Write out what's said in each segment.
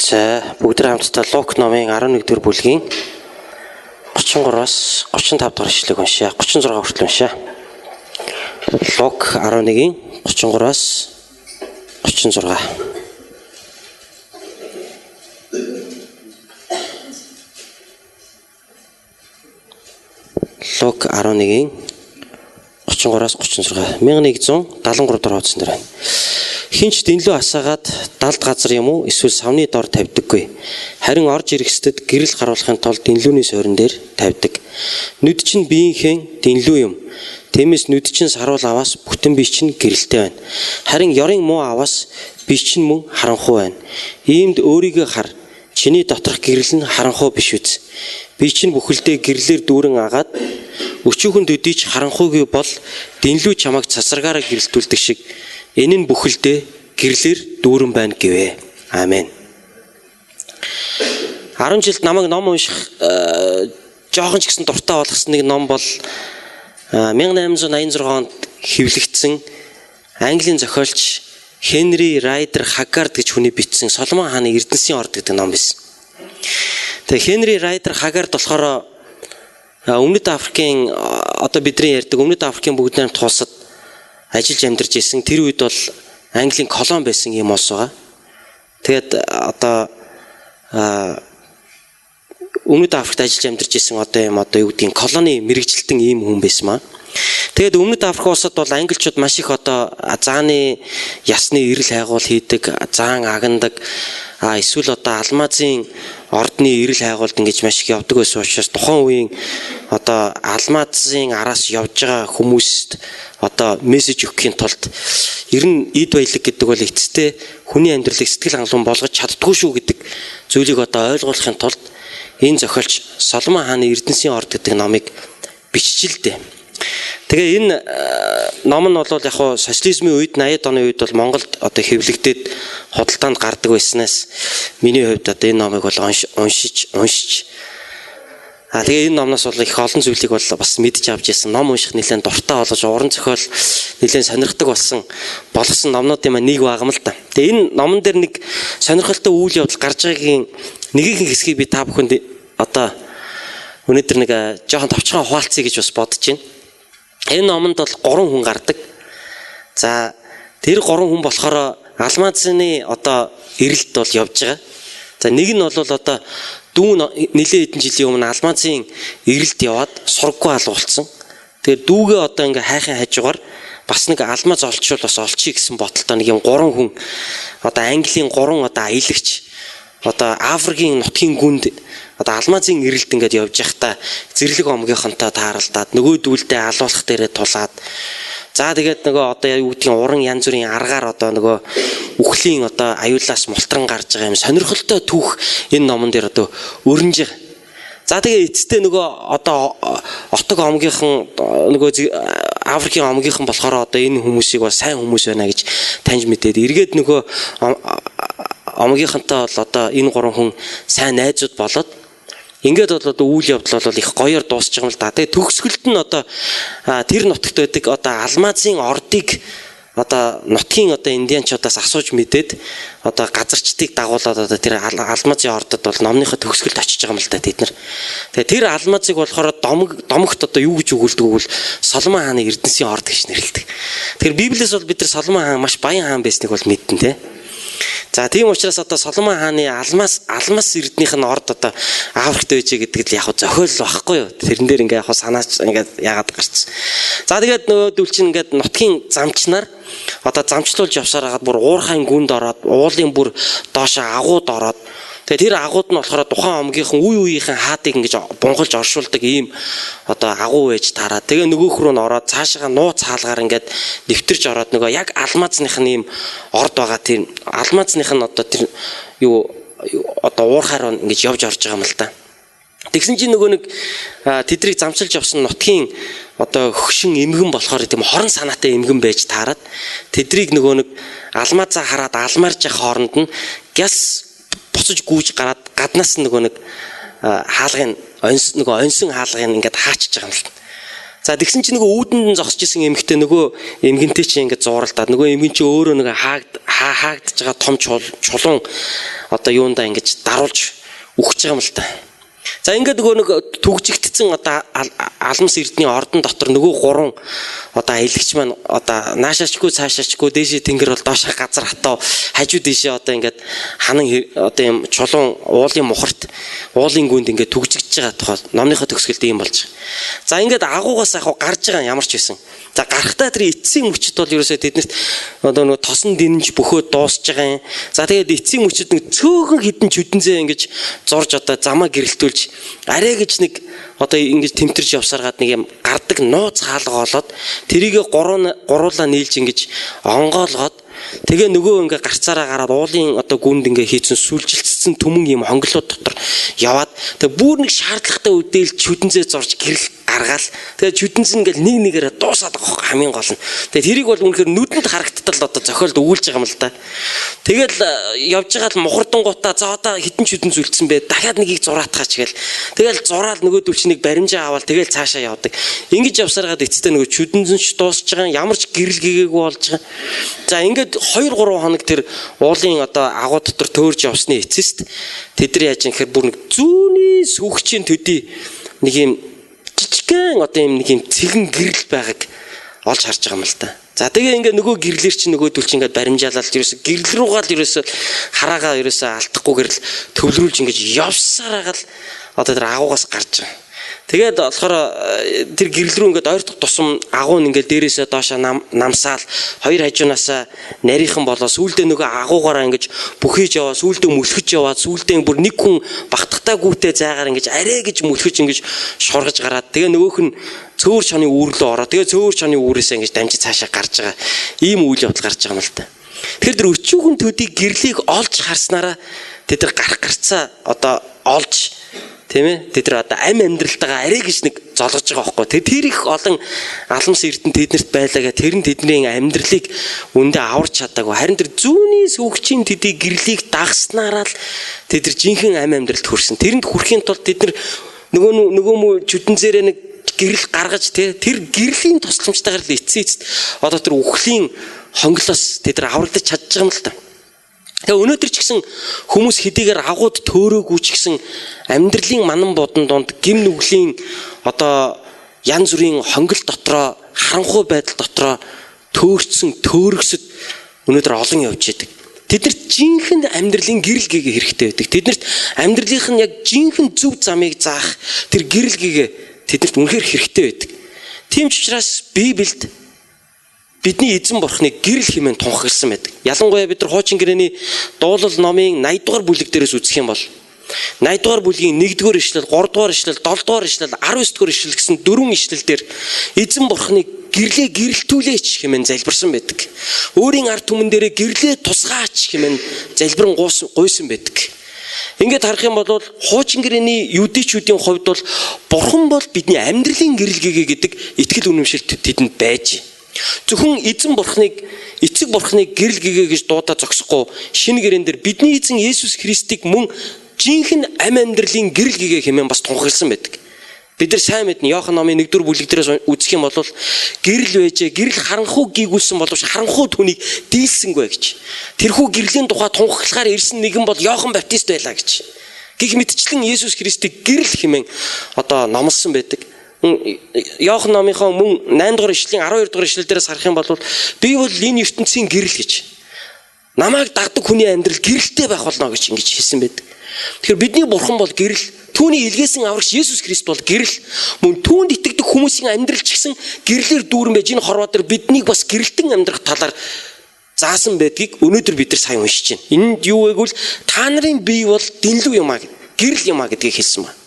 За бүгд хамтдаа Лук номын 11-р бүлгийн 33-аас 35 дахь ишлэгийг уншъя. 36 хүртэл уншъя. Лук 11-ийн 33-аас 36. Лук 11-ийн 33-аас 36. 1173 дор хуудсан дээр байна. Хинч дэнлүү асаагаад далд газар юм уу эсвэл савны дор тавьдаггүй. Харин орж ирэхсэд гэрэл харуулахын тулд дэнлүүний суурин дээр тавьдаг. Нүд чинь биеийнхээ дэнлүү юм. Тиймээс нүд чинь саруул аваас бүтэн бие чинь гэрэлтэй байна. Харин ёрын муу аваас бие чинь мөн харанхуй байна. Иймд өөрийгөө хар. Чиний доторх гэрэл нь харанхуй биш үз. Бие чинь бүхэлдээ гэрлэр дүүрэн агаад өчүүхэн төдийч харанхуйгүй бол дэнлүү чамайг цацрагаараа гэрэлтүүлдэг шиг энэ нь бүхэлдээ гэрлэр дүүрэн байна гэвэ. Амен. 10 жилд намайг ном унших жоохон ч гэсэн дуртай болгосон нэг ном бол 1886 онд хэвлэгдсэн Английн зохиолч Хенри Райдер Хаггард гэж хүний бичсэн Соломон хааны Эрдэнэсийн орд гэдэг ном байсан. Тэгээ Хенри Райдер Хаггард болохоор Өмнөд Африкийн одоо бидний ярьдаг Өмнөд Африкийн бүгд найрамдах улсад ажиллаж амьдарч исэн. Тэр үед бол Английн колон байсан юм улс байгаа. Тэгээд одоо Өмнөд Африкт ажиллаж амьдарч исэн одоо юу гэдгийг колоны мэрэгжилтэн ийм хүн байсан маа. Тэгээд Өмнөд Африк улсад бол англичууд маш их одоо зааны ясны эрэл хайгуул хийдэг, заан агнадаг, эсвэл одоо алмазын ордны эрэл хайгуулд ингэж маш их явдаг байсан учраас тухайн үеийн одоо алмазын араас явж байгаа хүмүүст одоо мессеж өгөхийн тулд ер нь эд баялаг гэдэг бол эцэстээ хүний амьдралыг сэтгэл хангалуун болгож чаддгүй шүү гэдэг зүйлийг одоо ойлгуулахын тулд энэ зохиолч Соломон хааны Эрдэнэсийн орд гэдэг номыг биччихлээ. Тэгээ энэ ном нь бол яг хуу социализмын үед 80-ад оны үед бол Монголд одоо хэвлэгдээд худалдаанд гардаг байснаас миний хувьд одоо энэ номыг бол уншиж тэгээ энэ номноос бол их олон зүйлийг бол бас мэдж авч ирсэн. Ном унших нэлээд дуртай болж уран зохиол нэлээд сонирхдаг болгосон номнуудын маань нэг багам л да. Тэгээ энэ номон дээр нэг сонирхолтой үйл явдал гарч байгаагийн нэгэн хэсгийг би та бүхэнд одоо өнөөдөр нэг жоохон товчхон хуваалцъя гэж бас бодож байна. Энэ номонд бол 3 хүн гардаг. За тэр 3 хүн болохоор алмазны одоо эрэлт бол явж байгаа. За нэг нь бол одоо дүүн нэлээд хэдэн жилийн өмнө алмазын эрэлт яваад сургаггүй алгуулсан. Тэгээд дүүгээ одоо ингээ хайхын хажуугаар бас нэг алмаз олчвол бас олчихъя гэсэн бодолтой нэг юм 3 хүн одоо Английн 3 одоо аялагч одоо Африкийн нутгийн гүнд одоо алмазын эрэлт ингээд явж байхдаа зэрлэг омгийнхонтой тааралдаад нөгөөдүүлдээ алуулах дээрээ тулаад за тэгээд нөгөө одоо юу гэдгийг уран янз бүрийн аргаар одоо нөгөө үхлийн одоо аюулаас мултран гарч байгаа юм сонирхолтой түүх энэ номон дээр одоо өрнөж байгаа. За тэгээ эцэстээ нөгөө одоо отог омгийнхан нөгөө Африкийн омгийнхан болохоор одоо энэ хүмүүсийг бол сайн хүмүүс байна гэж таньж мэдээд эргээд нөгөө омгийнхантай бол одоо энэ 3 хүн сайн найзууд болоод ингээд бол одоо үйл явдал бол их гоёор дуусч байгаа юм л да. Тэгээ төгсгөлд нь одоо тэр нутагт байдаг одоо алмазын ордыг одоо нутгийн одоо индианчуудаас асууж мэдээд одоо газарчдыг дагуулад одоо тэр алмазын ордод бол номныхоо төгсгөлд очиж байгаа юм л да тэд нар. Тэгээ тэр алмазыг болохоор домогт одоо юу гэж өгүүлдэг вэ? Соломон хааны Эрдэнэсийн орд гэж нэрлэдэг. Тэгэхээр Библиэс бол бид нар Соломон хаан маш баян хаан байсныг бол мэднэ те. За тийм учраас одоо Соломон хааны алмаз эрдэнийх нь орд одоо Африкт байжээ гэдэг л яг зохиол байхгүй юу. Тэрэн дээр ингээ яг санаач ингээ яагаад гарцсан. За тэгээд нөгөөдөл чинь ингээд нутгийн замчнаар одоо замчлуулж явсаар хагаад бүр уурхайн гүнд ороод уулын бүр доошоо агууд ороод тэгээд тэр агууд нь болохоор тухайн омгийнхан үеийнхэн хаадыг ингэж бунгалж оршуулдаг ийм одоо агуу байж таараа. Тэгээ нөгөөх рүү нь ороод цаашаа нууц хаалгаар ингээд нэвтэрч ороод нөгөө яг алмазных нь ийм орд байгаа тийм алмазных нь одоо тэр юу одоо уурхаар ингэж явж орж байгаа юм л та. Тэгсэн чинь нөгөө нэг тэдрийг замчилж явсан нутгийн одоо хөшин эмгэн болохоор тийм хорон санаатай эмгэн байж таарад тэдрийг нөгөө нэг алмазаа хараад алмарж явах хооронд нь гяс буцаж гүйж гараад гаднаас нөгөө нэг хаалгын нөгөө онсон хаалгыг ингээд хаачж байгаа юм л. За тэгсэн чинь нөгөө үүдэнд нь зогсож исэн эмэгтэй нөгөө эмгэнтэй чинь ингээд зууралдаад нөгөө эмгэн чинь өөрөө нөгөө хаагдж байгаа том чулуун одоо юундаа ингэж даруулж өгч байгаа юм л та. За ингээд нөгөө нэг түгжигдсэн одоо алмас эрдний ордон дотор нөгөө гурван одоо аялагч маань одоо наашаачгүй цаашаачгүй дээшээ тэнгэр бол доошоо газар хатаа хажуу дээшээ одоо ингээд ханан одоо юм чулуун уулын мухарт уулын гүнд ингээд түгжигдэж байгаа тухай номныхоо төгсгөлд ийм болж байгаа. За ингээд агуугаас гарч байгаа ямар ч байсан. За гарахтаа тэр эцсийн мөчд бол ерөөсөө тэднэрт одоо нөгөө тосон дэнж бөхөө дуусж байгаа юм. За тэгээд эцсийн мөчд нэг цөөхөн хідэн чүдэнзээ ингэж зурж одоо замаа гэрэлтүүлж арай гэж нэг одоо ингэж тэмтэрч явсаргаад нэг юм гардаг нууц хаалга болоод тэрийг гуруулаа нийлж ингэж онгоолгоод тэгээ нөгөө ингээ гарцаараа гараад уулын одоо гүнд ингээ хийцэн сүлжилтсэн түмэн юм хонглоод дотор яваад тэгээ бүр нэг шаардлагатай үедэл чүдэнзээ зорж гэрэл гаргаал тэгээ чүдэнс ингээл нэг нэгээрээ дуусаад байгаа хамгийн гол нь тэгээ тэрийг бол үнэхээр нүдэнд харагдтал одоо зохиолд өгүүлж байгаа юм л да. Тэгэл явж байгаа л мухардангуудаа за одоо хитэн чүдэнс үлдсэн бэ дахиад нэгийг зураатгаач гээл тэгэл зураал нөгөөдөл чи нэг баримжаа аваад тэгэл цаашаа явдаг. Ингэж явсараад эцэстээ нөгөө чүдэнс ч дуусж байгаа ямар ч гэрэл гээгээгүй болж байгаа. За ингээд 2-3 хоног тэр уулын одоо агуу дотор төөрж явсны эцэст тэд нар яаж юм гэхээр бүр нэг зүүнний сүхчийн төдий нэг юм жижигхэн одоо юм нэг юм цэгэн гэрэл байгааг олж харж байгаа юм л та. За тэгээ ингээ нөгөө гэрлэр чинь нөгөөдөл чинь ингээ баримжаалал ерөөсө гэрэл руугаа л ерөөсө хараагаа ерөөсө алдахгүйгээр л төвлөрүүлж ингээ явсараагаа л одоо тэр агуугаас гарч байгаа. Тэгээд болохоор тэр гэрэл рүү ингээд ойр дох тусам агуун ингээд дээрээсээ доошоо намсаал хоёр хажуунаасаа нарийнхан болоо сүүлдээ нөгөө агуугаараа ингээд бүхийж яваа сүүлдээ мөлхөж яваад сүүлдээ бүр нэг хүн багтахтай гүйтээ зайгаар ингээд арай гэж мөлхөж ингээд шургаж гараад тэгээ нөгөөх нь цөөр чоны үүрлөө ороо тэгээ цөөр чоны үүрээсээ ингээд дамжиж цаашаа гарч байгаа ийм үйл явдал гарч байгаа юм л та. Тэгэхээр тэр өчүүхэн төдий гэрлийг олж харснараа тэд нар гарах гарцаа одоо олж тийм ээ тэд нар одоо амь амьдралтайгаа арай гэж нэг золгож байгаа байхгүй. Тэр их олон алмас эрдэнэ тэднэрт байлаагаа тэр нь тэдний амьдралыг үндэ аварч чадаагүй. Харин тэр зүүнний сүгчийн тэдний гэрлийг дагснараа л тэд нар жинхэнэ амь амьдралд хүрсэн. Тэрэнд хүрэхийн тулд тэд нар нөгөө чүдэнзээрээ нэг гэрэл гаргаж тэр гэрлийн тусламжтайгаар л эцэст одоо тэр үхлийн хонглоос тэд нар аврагдаж чадж байгаа юм л та. Тэгээ өнөөдөр ч гэсэн хүмүүс хэдийгээр агууд төөрөөгүй ч гэсэн амьдралын манан бодон донд гим нүглийн одоо янз бүрийн хонгил дотроо харанхуй байдал дотроо төөрцсөн төөрөгсөд өнөөдөр олон явж идэг. Тэднэрт жинхэнэ амьдралын гэрэл гээгээ хэрэгтэй байдаг. Тэднэрт амьдралынх нь яг жинхэнэ зөв замыг заах тэр гэрэл гээгээ тэднэрт үнэхээр хэрэгтэй байдаг. Тийм ч учраас Библиэд бидний эзэн бурхныг гэрэл хэмээн тунхагласан байдаг. Ялангуяа бид нар хуучин гэрээний дуулал номын 80 дугаар бүлэг дээрээс үзэх юм бол 80 дугаар бүлгийн 1-р ишлэл, 3-р ишлэл, 7-р ишлэл, 19-р ишлэл гэсэн 4 ишлэл дээр эзэн бурхныг гэрлээ гэрэлтүүлээч хэмээн залбирсан байдаг. Өөрийн ард түмэн дээрээ гэрлээ тусгаач хэмээн залбирэн гуйсан байдаг. Ингээд харах юм бол хуучин гэрээний юдичүүдийн хувьд бол бурхан бол бидний амьдралын гэрэл гээгээ гэдэг итгэл үнэмшилт тэдэнд байж. Зөвхөн эзэн бурхныг эцэг бурхныг гэрэл гээгээ гэж дуудаа зогсохгүй шинэ гэрээн дээр бидний эзэн Есүс Христийг мөн жинхэнэ амь амьдралын гэрэл гээгээ хэмээн бас тунхагласан байдаг. Бид нар сайн мэднэ Иохан номын 1-р бүлэг дээрээс үзэх юм бол гэрэл байжээ гэрэл харанхуй гийгүүлсэн боловч харанхуй түүнийг дийлсэнгүй гэж. Тэрхүү гэрлийн тухай тунхаглахаар ирсэн нэгэн бол Иохан Баптист байлаа гэж. Гэх мэтчлэн Есүс Христийг гэрэл хэмээн одоо номлосон байдаг. Иохан номынхоо мөн 8 дугаар ишлэлийн 12 дугаар ишлэл дээрээс харах юм бол би бол энэ ертөнцийн гэрэл гэж. Намайг дагдаг хүний амьдрал гэрэлтэй байх болно гэж ингэж хэлсэн байдаг. Тэгэхээр бидний бурхан бол гэрэл, түүний илгээсэн аврагч Есүс Христ бол гэрэл. Мөн түүнд итгэдэг хүмүүсийн амьдрал ч гэсэн гэрлэр дүүрэн байж энэ хорвоо дээр биднийг бас гэрэлтэн амьдрах талаар заасан байдгийг өнөөдөр бид нар сайн уншиж байна. Энд юу вэ гэвэл та нарын бие бол дэнлүү юм аа, гэрэл юм аа гэдгийг хэлсэн байна.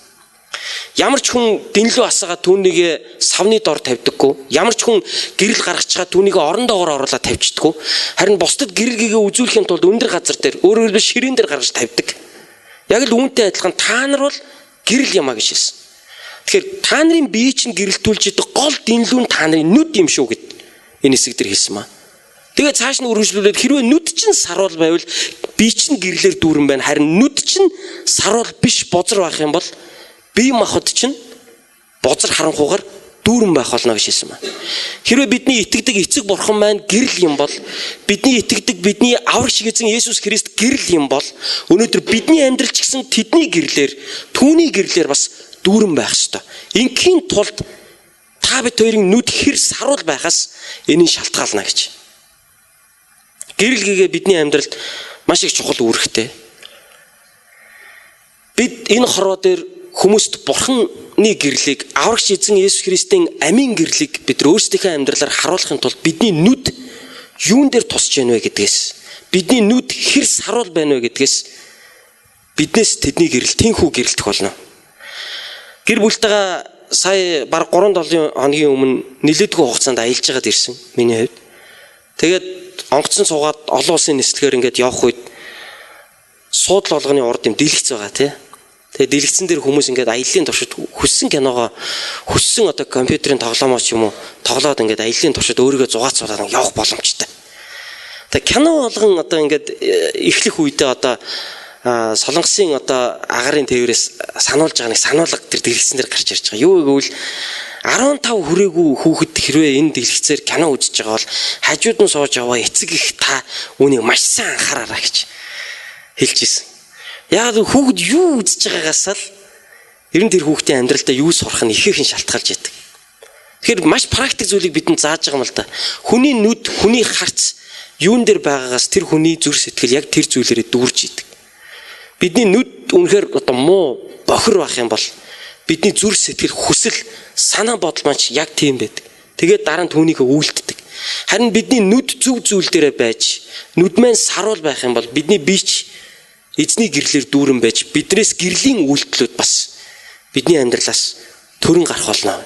Ямар ч хүн дэнлүү асаагаа түүнийг савны дор тавьдаггүй. Ямар ч хүн гэрэл гаргачгаа түүнийг орон доогоор оруулаад тавьчихдаггүй. Харин бусдад гэрэл гээгээ үзүүлэхийн тулд өндөр газар дээр өөрөөр хэлбэл ширээн дээр гаргаж тавьдаг. Яг л үүнтэй адилхан та нар бол гэрэл юм а гэж хэлсэн. Тэгэхээр та нарын бие чинь гэрэлтүүлж идэг гол дэнлүү нь та нарын нүд юм шүү гэд энэ хэсэг дээр хэлсэн маа. Тэгээд цааш нь үргэлжлүүлээд хэрвээ нүд чинь сарвал байвал бие чинь гэрлэр дүүрэн байна. Харин нүд чинь сарвал биш бозар байх юм бол бие махбод чинь бозар харанхуугаар дүүрэн байх болно гэж хэлсэн байна. Хэрвээ бидний итгэдэг эцэг бурхан маань гэрэл юм бол, бидний итгэдэг бидний аврагч эзэн Есүс Христ гэрэл юм бол, өнөөдөр бидний амьдрал ч гэсэн тэдний гэрлэр, түүний гэрлэр бас дүүрэн байх ёстой. Инхийн тулд та бид хоёрын нүд хэр саруул байхаас энийг шалтгаална гэж. Гэрэл гэгээ бидний амьдралд маш их чухал үүрэгтэй. Бид энэ хорвоо дээр хүмүүст бурханы гэрлийг, аврагч эзэн Есүс Христийн амийн гэрлийг бид өөрсдийнхөө амьдралаар харуулахын тулд бидний нүд юун дээр тусч байна вэ гэдгээс, бидний нүд хэр саруул байна вэ гэдгээс биднээс тэдний гэрэл, тэнхүү гэрэлтэх болно. Гэр бүлтэйгээ сая баг 3-7 хоногийн өмнө нэлээдгүй хугацаанд аялж байгаад ирсэн миний хувьд. Тэгээд онгоцон суугаад олон улсын нислэгээр ингээд явах үед суудлын олгоны урд юм дэлгэц байгаа тий. Тэгээд дэлгэцэн дээр хүмүүс ингээд аяллаа туршид хүссэн киногоо хүссэн одоо компьютерийн тоглоомоо ч юм уу тоглоод ингээд аяллаа туршид өөрийгөө зугаацуулаад явах боломжтой. Тэгээд кино болгон одоо ингээд эхлэх үедээ одоо солонгосын одоо агарын тээврээс сануулж байгаа нэг сануулга тэр дэлгэцэн дээр гарч ирж байгаа. Юу гэвэл 15 хүрээгүй хүүхэд хэрвээ энэ дэлгэцээр кино үзэж байгаа бол хажууд нь сууж яваа эцэг их та үүнийг маш сайн анхаараарай гэж хэлж ирсэн. Яг хүүхэд юу үзэж байгаагаас л ер нь тэр хүүхдийн амьдралдаа юу сурах нь ихээхэн шалтгаалж яадаг. Тэгэхээр маш практик зүйлийг бидэнд зааж байгаа юм л да. Хүний нүд, хүний харц юун дээр байгаагаас тэр хүний зүрх сэтгэл яг тэр зүйлээрээ дүүрж идэг. Бидний нүд үнэхээр одоо муу бохир байх юм бол бидний зүрх сэтгэл, хүсэл, санаа бодол маань яг тийм байдаг. Тэгээд дараа нь түүнийг үйлддэг. Харин бидний нүд зөв зүйл дээрээ байж, нүд маань саруул байх юм бол бидний бич эзний гэрлэр дүүрэн байж, биднээс гэрлийн үйлдэлүүд бас бидний амьдралаас төрөн гарах болно.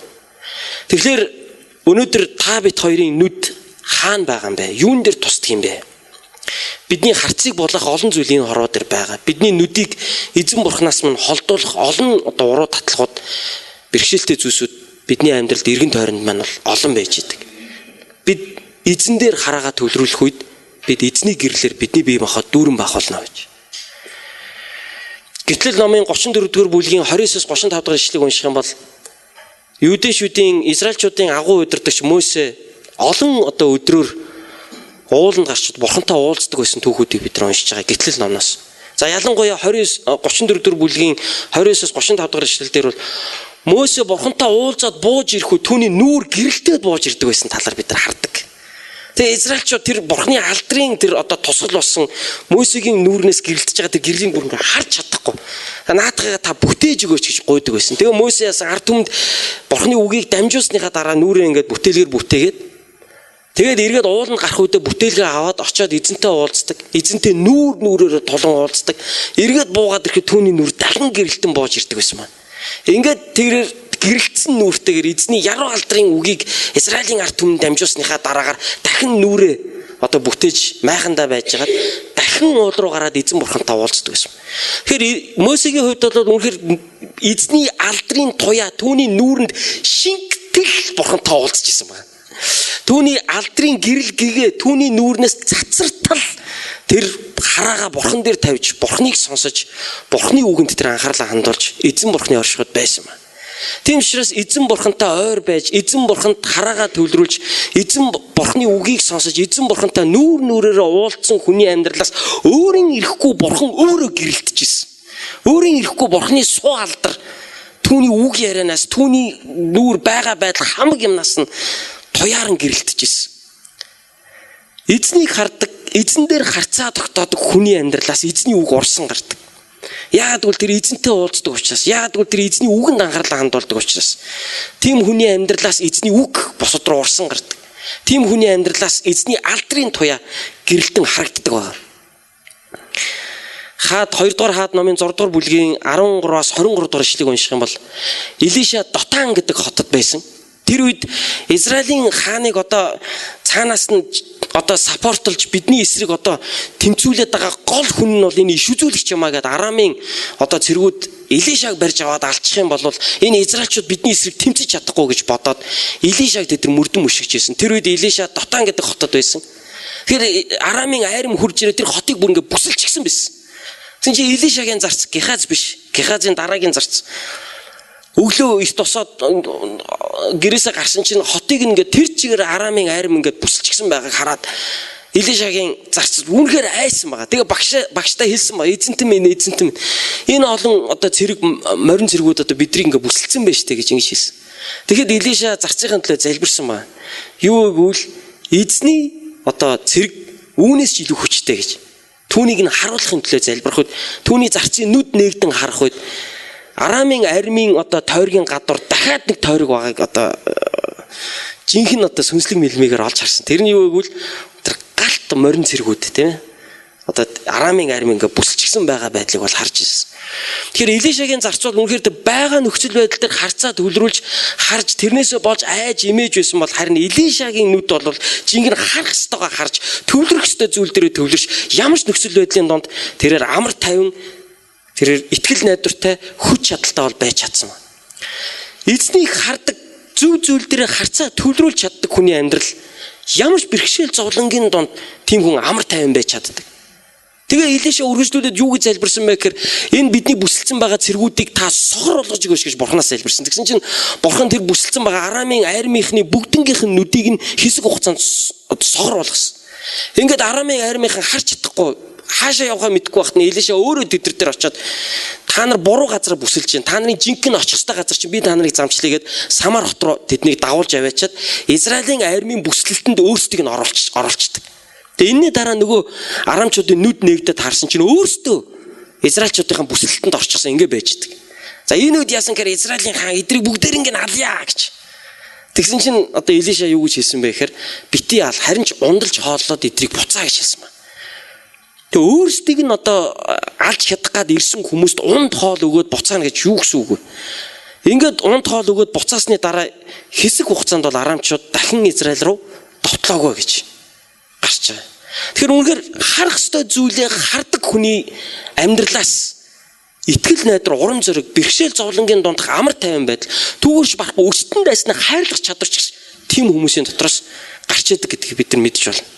Тэгэхээр өнөөдөр та бид хоёрын нүд хаана байгаа юм бэ? Юун дээр тусдаг юм бэ? Бидний харцыг болох олон зүйлийн хорвоо дээр байгаа. Бидний нүдийг эзэн бурхнаас минь холдуулах олон одоо уруу татлагууд, бэрхшээлтэй зүйлсүүд бидний амьдралд эргэн тойронд маань бол олон байж идэг. Бид эзэн дээр хараагаа төвлөрүүлэх үед бид эзний гэрлэр бидний бие махбод дүүрэн байх болно гэж. Гэтэл номын 34-р бүлгийн 29-35 дахь ишлэгийг унших юм бол Юудэшүүдийн Израильчуудын агуу удирдагч Мөсе олон одоо өдрөөр ууланд гарчид бурхантай уулздаг байсан түүхүүдийг бид нар уншиж байгаа Гитлэл номноос. За ялангуяа 34-р бүлгийн 29-35 дахь ишлэл дээр бол Мөсе бурхантай уулзаад бууж ирэхгүй түүний нүүр гэрэлтээд бууж ирдэг байсан талаар бид нар хардаг. Тэгээ Израильчууд тэр бурхны алдрын тэр одоо тусгал болсон Мөсегийн нүүрнээс гэрэлтэж байгаа тэр гэрлийн бүр ингээ харж чадахгүй. Наадхыгаа та бүтээж өгөөч гэж гуйдаг байсан. Тэгээ Мөсеяс ард түмэнд бурхны үгийг дамжуулсныхаа дараа нүрээ ингээ бүтээлгээр бүтээгээд тэгээд эргээд ууланд гарах үедээ бүтээлгээ аваад очиод эзэнтэй уулздаг. Эзэнтэй нүрээрээ тулан уулздаг. Эргээд буугаад ирэхэд түүний нүр дахин гэрэлтэн бууж ирдэг байсан маань. Ингээд тэрээр гэрэлтсэн нүртэйгээр эзний яруу алдрын үгийг Израилийн ард түмэнд дамжуулсныхаа дараагаар дахин нүрээ одоо бүтээж майхандаа байжгаад дахин уул руу гараад эзэн бурхантай уулздаг байсан. Тэгэхээр Мөсегийн хувьд бол үнэхээр эзний алдрын туяа түүний нүрэнд шингэтгэл бурхантай уулзж исэн байна. Түүний алдрын гэрэл гэгээ түүний нүүрнээс цацартал тэр хараагаа бурхан дээр тавьж бурхныг сонсож бурхны үгэнд тэр анхаарлаа хандуулж эзэн бурхны оршихуйд байсан байна. Тийм учраас эзэн бурхантай ойр байж эзэн бурханд хараагаа төвлөрүүлж эзэн бурхны үгийг сонсож эзэн бурхантай нүрээрээ уулзсан хүний амьдралаас өөрийн ирэхгүй бурхан өөрөө гэрэлтэж исэн. Өөрийн ирэхгүй бурхны суу алдар түүний үг ярианаас түүний нүур байгаа байдал хамаг юмнаас нь туяаран гэрэлтэж исэн. Эзнийг хардаг, эзэн дээр харцаа тогтоодог хүний амьдралаас эзний үг урсан гардаг. Яагад бол тэр эзэнтэй уулздаг учраас, яагад бол тэр эзний үгэнд анхаарлаа хандуулдаг учраас тийм хүний амьдралаас эзний үг босод руу урсан гардаг. Тийм хүний амьдралаас эзний алдрын туяа гэрэлтэн харагддаг байна. Хаад 2 дугаар хаад номын 6 дугаар бүлгийн 13-аас 23 дугаар ишлэгийг унших юм бол Илиша Дотан гэдэг хотод байсан. Тэр үед Израилийн хааныг одоо цаанаас нь одоо саппортлж бидний эсрэг одоо тэмцүүлээд байгаа гол хүн нь бол энэ иш үзүүлэгч юмаа гэдэг Арамын одоо цэргүүд Илишаг барьж аваад алчих юм бол энэ Израильчууд бидний эсрэг тэмцэж чадахгүй гэж бодоод Илишаг тэд мөрдөн мөшгөжсэн. Тэр үед Илиша Дотан гэдэг хотод байсан. Тэгэхээр Арамын айрам хурж ирээ тэр хотыг бүр ингээ бүсэлчихсэн байсан. Тэгвэл Илишагийн зарц Гехаз биш. Гехазын дараагийн зарц. Өглөө эрт тосоод гэрээсээ гарсан чинь хотыг ингээд тэр чигээр Арамын айрам ингээд бүсэлчихсэн байгааг хараад Илишагийн зарцад үнэхээр айсан байгаа. Тэгээ багштай хэлсэн ба эзэнтэн минь энэ олон одоо цэрэг морин цэргүүд одоо бидрийг ингээ бүсэлсэн байж тээ гэж ингэж хэлсэн. Тэгэхэд Илиша зарцын төлөө залбирсан ба. Юу гэвэл эзний одоо цэрэг үүнээс ч илүү хүчтэй гэж. Түүнийг нь харуулахын төлөө залбирахуд түүний зарцын нүд нээгдэн харах үед Арамын армийн одоо тойргийн гадуур дахиад нэг тойрог байгааг одоо жинхэнэ одоо сүнслэг мэлмигээр олж харсан. Тэрний юу гэвэл галт морин цэргүүд тийм ээ. Одоо Арамын арми ингээ бүсэлчихсэн байгаа байдлыг бол харж ирсэн. Тэгэхээр Илишагийн зарц бол үнэхээр байгаа нөхцөл байдал дээр харцаа төвлөрүүлж харж тэрнээсээ болж айж имэж байсан бол харин Илишагийн нүд бол жинхэнэ харах ёстойгоо харж төвлөрөх ёстой зүйл дээрээ төвлөрч ямар ч нөхцөл байдлын донд тэрээр амар тайван тэрээр итгэл найдвартай хүч чадалтай бол байж чадсан ба. Эзнийг хардаг зөв зүйл дээр харцаа төвлөрүүлж чаддаг хүний амьдрал ямар ч бэрхшээл зовлонгийн донд тийм хүн амар тайван байж чаддаг. Тэгээ Илиша үргэлжлүүлээд юу гэж залбирсан бэ гэхээр энэ бидний бүсэлсэн байгаа цэргүүдийг та сохор болгож өгөөч гэж Бурханаас залбирсан. Тэгсэн чинь Бурхан тэр бүсэлсэн байгаа Арамын айрмынхны бүгднгийнх нь нүдийг нь хэсэг хугацаанд сохор болгосон. Ингээд Арамын айрмынхан харж чадахгүй хаашаа явахаа мэдэхгүй байхад нь Илиша өөрөө тэд нар дээр очиод та нар буруу газар бүсэлж чинь та нарын жинхэнэ очих ёстой газар чинь би та нарыг замчлаагээд Самар хот руу тэднийг дагуулж аваачаад Израилийн армийн бүсэлтэнд өөрсдийг нь оруулцдаг. Тэгээ энэний дараа нөгөө арамчуудын нүд нээгдэд харсан чинь өөрсдөө Израильчуудын бүсэлтэнд орчихсон ингэ байждаг. За энэ үед яасан гэхээр Израилийн хаан эдрийг бүгдээр ингэ алъя гэж. Тэгсэн чинь одоо Илиша юу гэж хэлсэн бэ гэхээр бити ал харин ч ундалж хооллоод эдрийг буцаа гэж хэлсэн ба. Тэгээ өөрсдийг нь одоо алж чадах гад ирсэн хүмүүст унд хоол өгөөд буцаана гэж юу гэсэн үг вэ? Ингээд унд хоол өгөөд буцаасны дараа хэсэг хугацаанд бол арамчууд дахин Израиль руу довтлоогүй гэж гарч байгаа. Тэгэхээр үнэхээр харах ёстой зүйлээ хардаг хүний амьдралаас итгэл найдар урам зориг бэрхшээл зовлонгийн дундх амар тайван байдал түүгэрч барахгүй өстөнд дайснаа хайрлах чадварч тийм хүмүүсийн дотроос гарч идэг гэдгийг бид нар мэдж байна.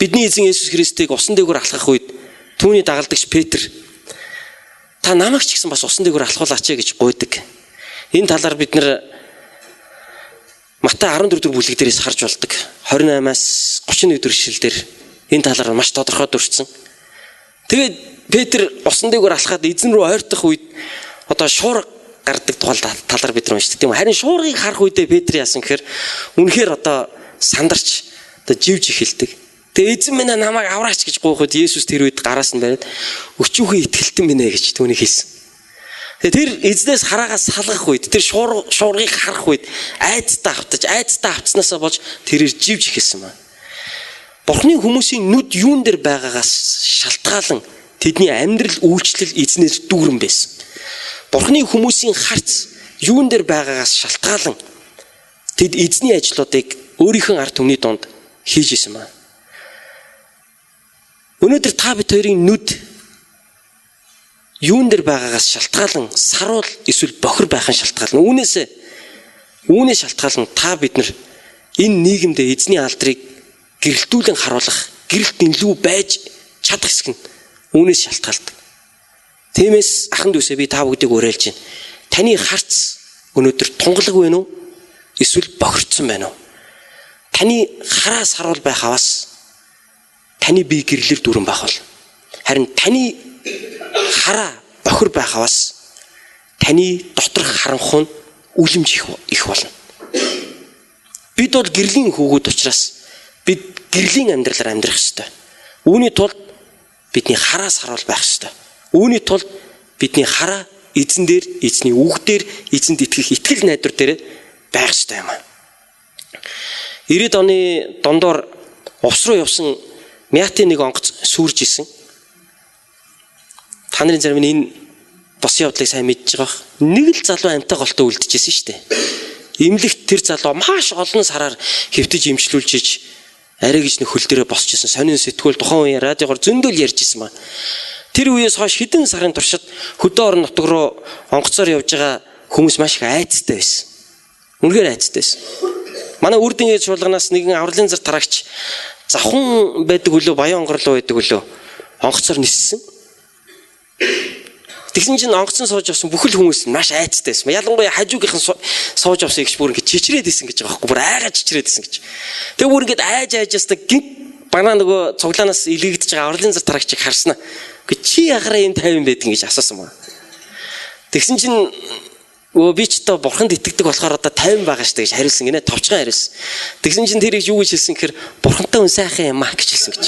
Бидний эзэн Есүс Христийг усан дээгүүр алхах үед түүний дагалдагч Петр та намайг ч гэсэн бас усан дээгүүр алхуулаач гэж гуйдаг. Энэ талаар бид нар Матай 14 дэх бүлэг дээрээс харж болдог. 28-аас 31 дэх ишлэлдэр энэ талаар маш тодорхой дурдсан. Тэгээд Петр усан дээгүүр алхаад эзэн рүү ойртох үед одоо шуурга гардаг талаар бид нар уншдаг тийм үү. Харин шуургыг харах үедээ Петр яасан гэхээр үнэхээр одоо сандарч одоо живж эхэлдэг. Тэгээ эзэн минь намайг авраач гэж гуйхад Есүс тэр үед гараас нь бариад өчүүхэн итгэлтэн минь гэж түүнийг хэлсэн. Тэгээ тэр эзнээс хараагаас салгах үед тэр шуургыг харах үед айцтай автцнаасаа болж тэрээр живж эхэлсэн байна. Бурхны хүмүүсийн нүд юун дээр байгаагаас шалтгаалan тэдний амьдрал үйлчлэл эзнээс дүүрэн байсан. Бурхны хүмүүсийн харц юун дээр байгаагаас шалтгаалan тэд эзний ажлуудыг өөрийнхөө ард түмний дунд хийж исэн байна. Өнөөдөр та бид хоёрын нүд юун дээр байгаагаас шалтгаалan саруул эсвэл бохир байхын шалтгаалan үүнээс шалтгаалan та бид нар энэ нийгэмдээ эзний алдрыг гэрэлтүүлэн харуулах гэрэлт нэлүү байж чадах хэсэг нь үүнээс шалтгаалдаг. Тиймээс ахын дүүсээ би та бүгдийг уриалж байна. Таны харц өнөөдөр тунгалаг байна уу? Эсвэл бохирдсон байна уу? Таны хараа саруул байх аваас таны бие гэрлэр дүрэн байх бол харин таны хараа бохир байх аваас таны доторх харанхуй үлэмж их болно. Бид бол гэрлийн хүүгүүд учраас бид гэрлийн амьдралаар амьдрах ёстой. Үүний тулд бидний хараа саруул байх ёстой. Үүний тулд бидний хараа эзэн дээр, эзний үг дээр, эзэнд итгэх итгэл найдвар дээр байх ёстой юм аа. 90-ад оны дондор увс руу явсан Мятын нэг онгоц сүрж исэн. Та нарын зарим нь энэ бос явдлыг сайн мэдж байгаа. Нэг л залуу амтай голтой үлдчихсэн шүү дээ. Имлэгт тэр залуу маш олон сараар хэвтэж имчлүүлж иж арай гэж нэг хөл дээрээ босчихсон. Сонин сэтгүүл тухайн үеийн радиогоор зөндөл ярьж исэн ба. Тэр үеэс хойш хэдэн сарын туршид хөдөө орон нутг руу онгоцоор явж байгаа хүмүүс маш их айцтай байсан. Үнэхээр айцтай байсан. Манай үрдийн ээж шуулганаас нэгэн авралын зар тараагч завхан байдаг хөлөө баян онгорлоо байдаг хөлөө онгоцоор ниссэн. Тэгсэн чинь онгоцон сууж авсан бүхэл хүмүүс маш айцтай байсан. Ялангуяа хажуугийнхан сууж авсан их бүр ингэ чичрээд исэн гэж байгаа байхгүй. Бүр айгаа чичрээд исэн гэж. Тэгээ бүр ингэ айжаастаа гинт банаа нөгөө цуглаанаас илэгдэж байгаа орлын зар тарагчийг харснаа. Гэ чи ягараа энэ 50 байдгийг гэж асуусан байна. Тэгсэн чинь би ч одоо бурханд итгэдэг болохоор одоо 50 байгаа штэ гэж хариулсан гинэ товчхон хариулсан. Тэгсэн чинь тэр их юу гэж хэлсэн гэхээр бурхантай хүн сайхан юм аа гэж хэлсэн гэж.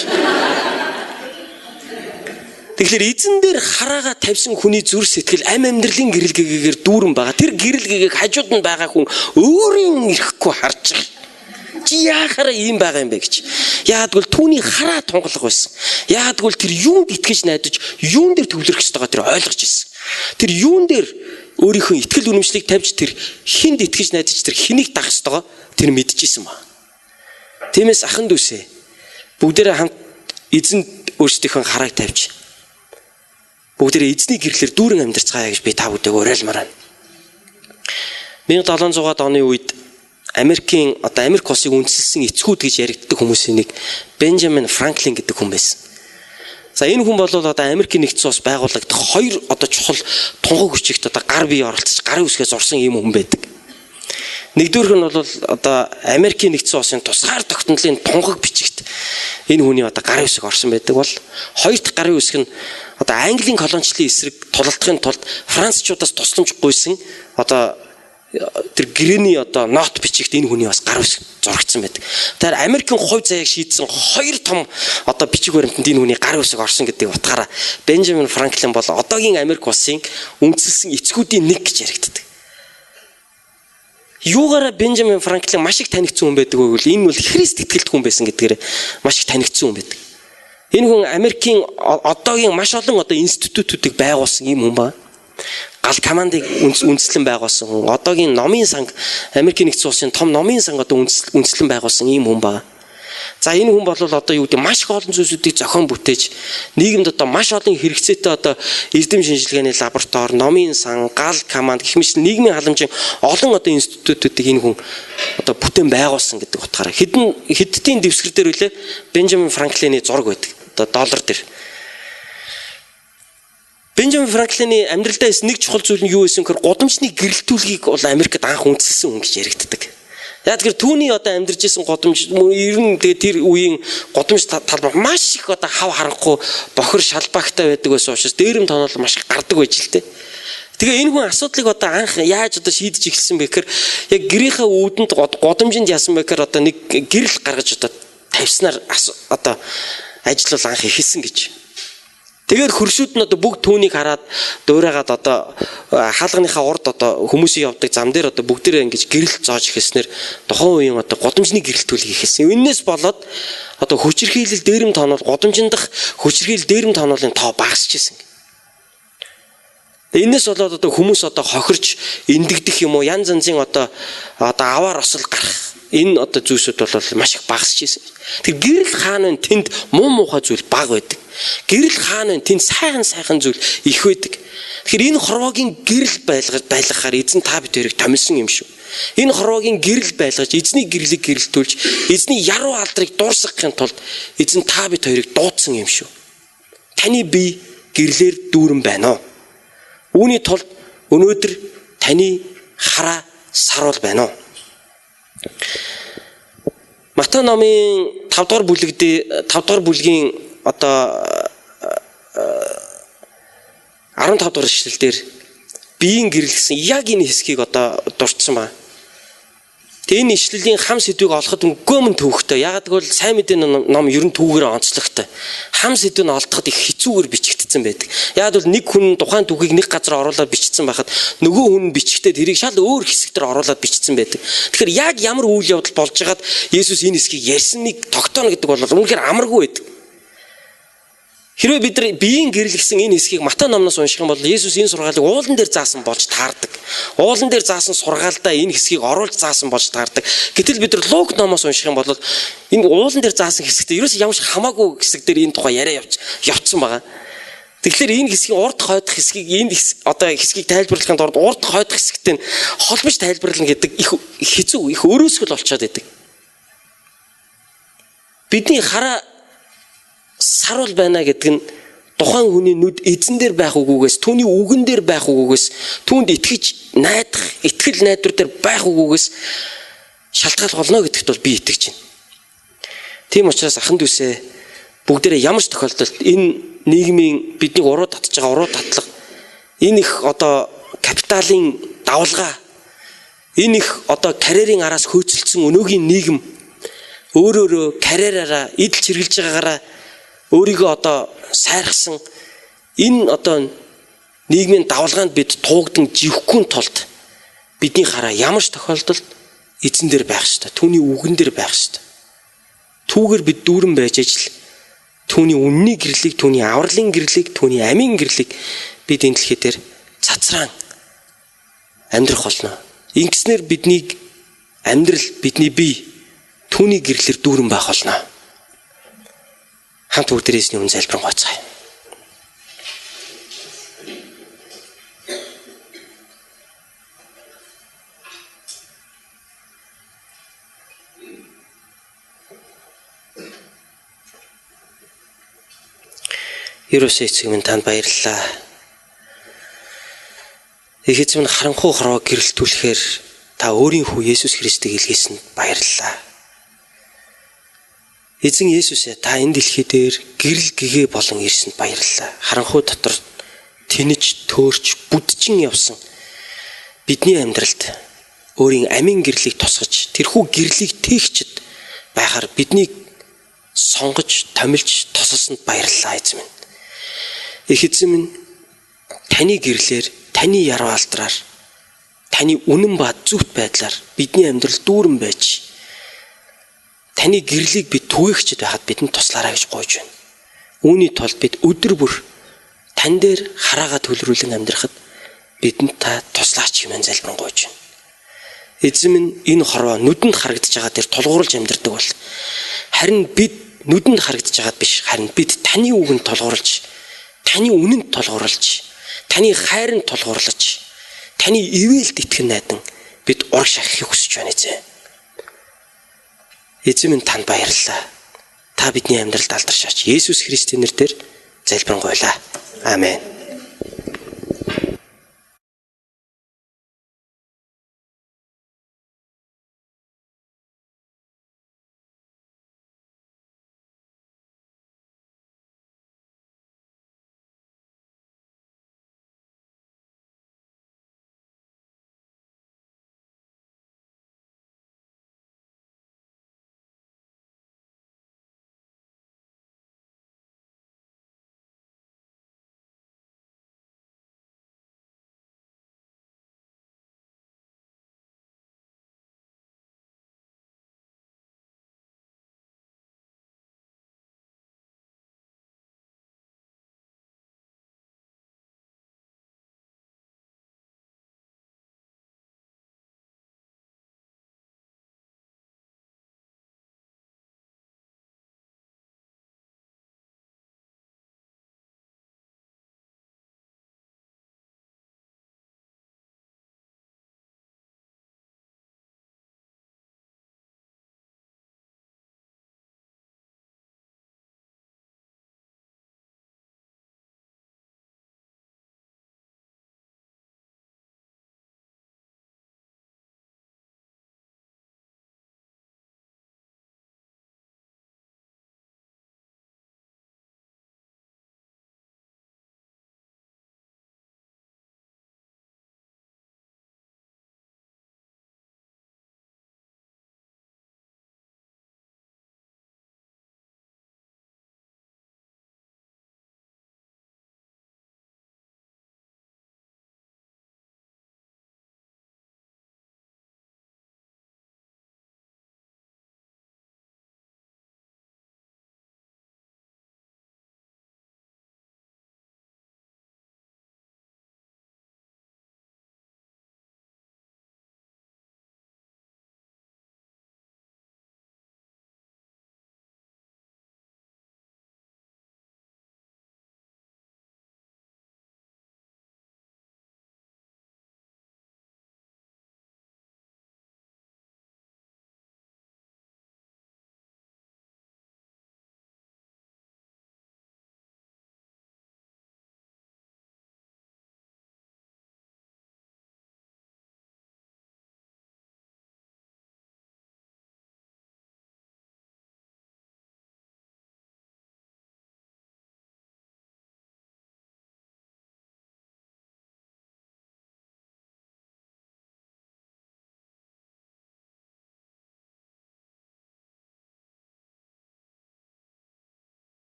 Тэгэхээр эзэн дээр хараагаа тавьсан хүний зүрх сэтгэл ам амьдралын гэрэл гэгээр дүүрэн байгаа. Тэр гэрэл гэгээг хажууд нь байгаа хүн өөрийн ирэхгүй харж байгаа. Чи яахаараа ийм байгаа юм бэ гэж. Яагадгүй түүний хараа тунгалах байсан. Яагадгүй тэр юунд итгэж найдаж, юун дээр төвлөрөх ёстойгоо тэр ойлгож ирсэн. Тэр юун дээр өөрийнхөө итгэл үнэмшлийг тавьж тэр хинд итгэж найдаж тэр хэнийг дагах ёстойгоо тэр мэдчихсэн ба. Тиймээс ахын дүүсээ бүгдээрээ хамт эзэнд өөрсдийнхөө харааг тавьж бүгдээрээ эзний гэрлэр дүүрэн амьдарцгаая гэж би та бүдтэйг уриалмаар байна. 1700-аад оны үед Америк улсыг үндэслэсэн эцгүүд гэж яригддаг хүмүүсийн нэг Бенджамин Франклин гэдэг хүн байсан. За энэ хүн бол одоо Америкийн нэгдсэн улс байгуулагдах хоёр одоо чухал тунхаг хүчигт одоо гар бие оролцож гарын үсгээ зурсан юм хүн байдаг. Нэгдүгээрх нь бол одоо Америкийн нэгдсэн улсын тусгаар тогтнолын тунхаг бичигт энэ хүний одоо гарын үсэг орсон байдаг бол хоёр дахь гарын үсэг нь одоо Английн колоничлын эсрэг тулалдахын тулд Францчуудаас тусламж гуйсан одоо тэр гэрээний одоо нот бичигт энэ хүний бас гар үсэг зурагдсан байдаг. Тэр Америкийн хувь заяаг шийдсэн хоёр том одоо бичиг баримтанд энэ хүний гар үсэг орсон гэдэг утгаараа Бенджамин Франклин бол одоогийн Америк улсын үндэслэсэн эцгүүдийн нэг гэж яригддаг. Юугаараа Бенджамин Франклин маш их танигдсан хүн байдаг вэ гэвэл энэ бол Христ итгэлт хүн байсан гэдгээр маш их танигдсан хүн байдаг. Энэ хүн Америкийн одоогийн маш олон одоо институтуудыг байгуулсан юм хүн ба. Гал командыг үндэслэн байгуулсан хүн. Одоогийн номын санг Америкийн нэгдсэн улсын том номын санг одоо үндэслэн байгуулсан юм хүн ба. За энэ хүн бол одоо юу гэдэг маш их олон зүйлсүүдийг зохион бүтээж нийгэмд одоо маш олон хэрэгцээтэй одоо эрдэм шинжилгээний лаборатори, номын сан, гал команд гэх мэт нийгмийн халамжийн олон одоо институтуудыг энэ хүн одоо бүтээн байгуулсан гэдэг утгаараа хэдтийн дэвсгэр дээр үлээ Бенджамин Франклины зураг байдаг. Одоо доллар дээр. Бенджамин Франклины амьдралдаа нэг чухал зүйл нь юу байсан гэхээр гудамжны гэрэлтүүлгийг бол Америкт анх үндэслэсэн хүн гэж яригддаг. Яг тэр түүний одоо амьдарч исэн годомж ер нь тэр үеийн годомж талбар маш их одоо хав харанхуй бохир шалбаагтай байдаг байсан учраас дээрэм тоонол маш их гардаг байж л дээ. Тэгээ энэ хүн асуудлыг одоо анх яаж одоо шийдэж эхэлсэн бэ гэхээр яг гэрийнхээ үүдэнд годомжинд яасан бэ гэхээр одоо нэг гэрэл гаргаж одоо тавьснаар одоо ажил бол анх эхэлсэн гэж. Тэгээд хөршүүд нь одоо бүгд түүнийг хараад дуурайгаад одоо хаалганыхаа урд одоо хүмүүсийн явдаг зам дээр одоо бүгдээрээ ингэж гэрэл зоож эхэлснээр тухайн үеийн одоо годомжны гэрэлтүүлэг эхэлсэн. Энээс болоод одоо хүчирхийлэл дээрэм тоонол годомжинд дах хүчирхийлэл дээрэм тоонолын тоо багасч ирсэн. Энээс болоод одоо хүмүүс одоо хохирч эндэгдэх юм уу янз янзын одоо аваар осол гарах энэ одоо зүйлсүүд бол маш их багасч ирсэн. Тэр гэрэл хаана нь тэнд муухай зүйл бага байдаг. Гэрэл хаана нь тэнд сайхан зүйл их байдаг. Тэгэхээр энэ хорвоогийн гэрэл байлгахаар эзэн та бид хоёрыг томилсон юм шүү. Энэ хорвоогийн гэрэл байлгаж эзний гэрлийг гэрэлтүүлж эзний яруу алдрыг дуурсгахын тулд эзэн та бид хоёрыг дуудсан юм шүү. Таны бие гэрлэр дүүрэн байна уу? Үүний тулд өнөөдөр таны хараа саруул байна уу? Матай номын 5 дугаар бүлгийн одоо 15 дугаар ишлэлдэр биеийн гэрэл гэсэн яг энэ хэсгийг одоо дурдсан ба. Тэгээ энэ ишлэлийн хам сэдвийг олоход гөмөн төвхтэй. Ягаад гэвэл сайн мэдээний ном ер нь түүгээр онцлогтой. Хам сэдвийг олоход их хэцүүгээр бичигдсэн байдаг. Ягаад гэвэл нэг хүн тухайн түүхийг нэг газар оруулаад бичсэн байхад нөгөө хүн бичгтээ тэрийг шал өөр хэсэг дээр оруулаад бичсэн байдаг. Тэгэхээр яг ямар үйл явдал болж байгаад Есүс энэ хэсгийг ярьсныг тогтооно гэдэг бол үнэхээр амаргүй байдаг. Хэрвээ бид биеийн гэрэл гэсэн энэ хэсгийг Матай номноос унших юм бол Есүс энэ сургаалыг уулан дээр заасан болж таардаг. Уулан дээр заасан сургаалдаа энэ хэсгийг оруулж заасан болж таардаг. Гэтэл бид нар Лук номоос унших юм бол энэ уулан дээр заасан хэсэгтээ ерөөс ямар ч хамаагүй хэсэг дээр энэ тухай яриа явцсан байгаа. Тэгэхээр энэ хэсгийн урд хойдох хэсгийг одоо хэсгийг тайлбарлахын тулд урд хойдох хэсэгтээ холбож тайлбарлана гэдэг их хэцүү, их өрөөсгөл болчиход байдаг. Бидний хараа саруул байна гэдэг нь тухайн хүний нүд эзэн дээр байх үгүйгээс, түүний үгэн дээр байх үгүйгээс, түүнд итгэж найдах, итгэл найдвар дээр байх үгүйгээс шалтгаалж болно гэдэгт бол би итгэж байна. Тийм учраас ахын дүүсээ бүгдээрээ ямар ч тохиолдолд энэ нийгмийн биднийг уруу татж байгаа уруу татлага, энэ их одоо капиталын давлгаа, энэ их одоо карьерийн араас хөөцөлдсөн өнөөгийн нийгэм өөрөөрөө карьераараа идэл чиргэлж байгаагаараа өөрийгөө одоо сайрхсан энэ одоо нийгмийн давлгаанд бид туугдан живхгүй тулд бидний хараа ямар ч тохиолдолд эзэн дээр байх ёстой, түүний үгэн дээр байх ёстой. Түүгээр бид дүүрэн байж ажил түүний үнний гэрлийг, түүний авралын гэрлийг, түүний амийн гэрлийг бид энэ дэлхий дээр цацраан амьдрах болно. Ингэснээр биднийг амьдрал, бидний бие түүний гэрлэр дүүрэн байх болно. Хамт бүгдээрээс өмнө залбирan гоцгаая. Ерөөсөө эцэг минь танд баярлалаа. Их эзэн минь харанхуй хорвоо гэрэлтүүлэхээр та өөрийн хүү Есүс Христийг илгээсэнд баярлалаа. Эзэн Есүс та энэ дэлхий дээр гэрэл гэгээ болон ирсэнд баярлалаа. Харанхуй дотор тэнэж, төөрч, бүдчин явсан бидний амьдралд өөрийн амийн гэрлийг тусгаж, тэрхүү гэрлийг тээгчэд байхаар биднийг сонгож, томилж, тусалсанд баярлалаа эзэн минь. Их эзэн минь таны гэрлээр, таны яруу алдраар, таны үнэн ба зүвт байдлаар бидний амьдрал дүүрэн байж таны гэрлийг бид түгээгчд байхад бидэнд туслаарай гэж гуйж байна. Үүний тулд бид өдөр бүр тань дээр хараага төлрүүлэн амьдрахад бидэнд та туслаач хэмээн залбирan гуйж байна. Эзэн минь энэ хорвоо нүдэнд харагдаж байгаа дээр тулгуурлаж амьдрдаг бол харин бид нүдэнд харагдаж байгаад биш, харин бид таны үгэнд тулгуурлаж, таны үнэнд тулгуурлаж, таны хайранд тулгуурлаж, таны ивэлд итгэн найдан бид ураг шахахыг хүсэж байна эзэн. Эзэн минь танд баярлалаа. Та бидний амьдралд алдаршаач. Есүс Христийн нэрээр залбирanгуйлаа. Амен.